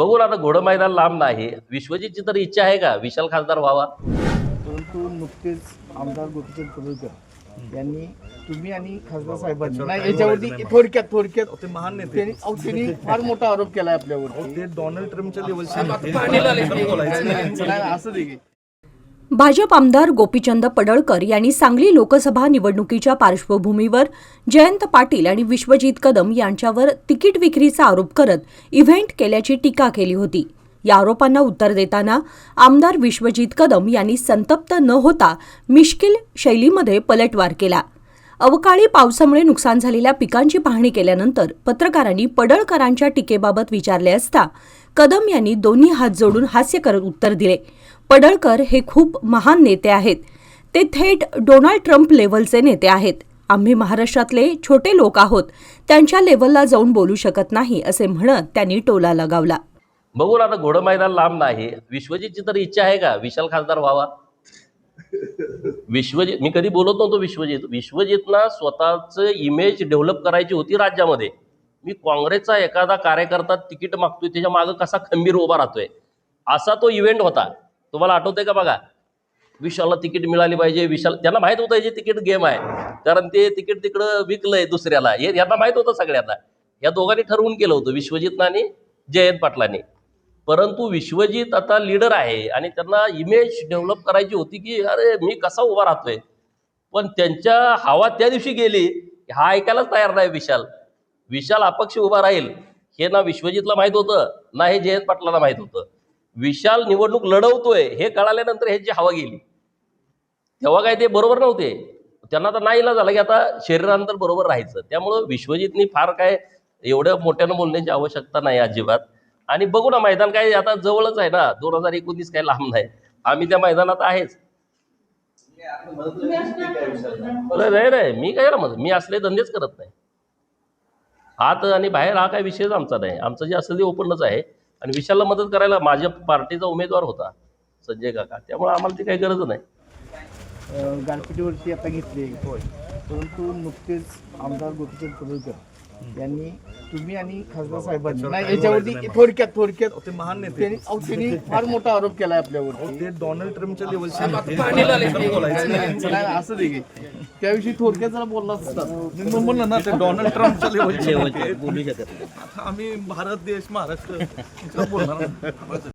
बघू ना, आता घोडं मैदान लांब नाही. विश्वजितची तर इच्छा आहे का विशाल खासदार व्हावा? परंतु नुकतेच आमदार गोपीचंद पडळकर यांनी तुम्ही आणि खासदार साहेबांनी नाही याच्यावरती थोडक्यात ते महान नेते त्यांनी फार मोठा आरोप केलाय आपल्यावर. ते डोनाल्ड ट्रम्पच्या लेवलचे असं देखील भाजप आमदार गोपीचंद पडळकर यांनी सांगली लोकसभा निवडणुकीच्या पार्श्वभूमीवर जयंत पाटील आणि विश्वजित कदम यांच्यावर तिकीट विक्रीचा आरोप करत इव्हेंट केल्याची टीका केली होती. या आरोपांना उत्तर देताना आमदार विश्वजित कदम यांनी संतप्त न होता मिश्किल शैलीमध्ये पलटवार केला. अवकाळी पावसामुळे नुकसान झालेल्या पिकांची पाहणी केल्यानंतर पत्रकारांनी पडळकरांच्या टीकेबाबत विचारले असता कदम यांनी दोन्ही हात जोडून हास्य करत उत्तर दिले. पडळकर हे खूप महान नेते आहेत. ते थेट डोनाल्ड ट्रम्प लेव्हलचे नेते आहेत. आम्ही महाराष्ट्रातले छोटे लोक आहोत. त्यांच्या लेव्हलला जाऊन बोलू शकत नाही असे म्हणत त्यांनी टोला लगावला. बघू ना, आता घोडं मैदान लांब नाही. विश्वजितची तर इच्छा आहे का विशाल खासदार व्हावा? विश्वजित, मी कधी बोलत नव्हतो विश्वजितला स्वतःच इमेज डेव्हलप करायची होती राज्यामध्ये. मी काँग्रेसचा एखादा कार्यकर्ता तिकीट मागतोय त्याच्या मागं कसा खंबीर उभा राहतोय असा तो इव्हेंट होता. तुम्हाला आठवतंय का? बघा, विशालला तिकीट मिळाली पाहिजे. विशाल, त्यांना माहित होतं याची तिकीट गेम आहे, कारण ते तिकीट तिकडं विकलंय दुसऱ्याला. हे यांना माहित होतं सगळ्यांना. या दोघांनी ठरवून केलं होतं, विश्वजित आणि जयंत पाटलांनी. परंतु विश्वजित आता लीडर आहे आणि त्यांना इमेज डेव्हलप करायची होती की अरे मी कसा उभा राहतोय. पण त्यांच्या हवा त्या दिवशी गेली, हा ऐकायलाच तयार नाही. विशाल अपक्ष उभा राहील हे ना विश्वजितला माहित होतं ना हे जयंत पाटलांना माहित होतं. विशाल निवडणूक लढवतोय हे कळाल्यानंतर ह्याची हवा गेली. तेव्हा काय ते बरोबर नव्हते. त्यांना तर नाईलाज झाला की आता शरीरांतर बरोबर राहायचं. त्यामुळं विश्वजितनी फार काय एवढ्या मोठ्यानं बोलण्याची आवश्यकता नाही अजिबात. आणि बघू ना, मैदान काय आता जवळच आहे ना, 2019 काय लांब नाही. आम्ही त्या मैदानात आहेच. नाही, मी काय मदत, मी असले धंदेच करत नाही. आत आणि बाहेर हा काय विषयच आमचा नाही. आमचं जे असेल ते ओपनच आहे. आणि विशालला मदत करायला माझ्या पार्टीचा उमेदवार होता संजय काका, त्यामुळे आम्हाला ती काही गरज नाही. गारपिटीवरती आता घेतली, परंतु नुकतेच आमदार गोपीचंद पडळकर यांनी तुम्ही आणि खासदार साहेबांनी नाही याच्यावरती थोडक्यात ते महान नेते त्यांनी फार मोठा आरोप केलाय आपल्यावर. ते डोनाल्ड ट्रम्पच्या लेवलचे असं देखील त्याविषयी थोडक्यात जरा बोलला असता. म्हणलं ना, ते डोनाल्ड ट्रम्पच्या लेवलचे आम्ही भारत देश महाराष्ट्र बोलणार.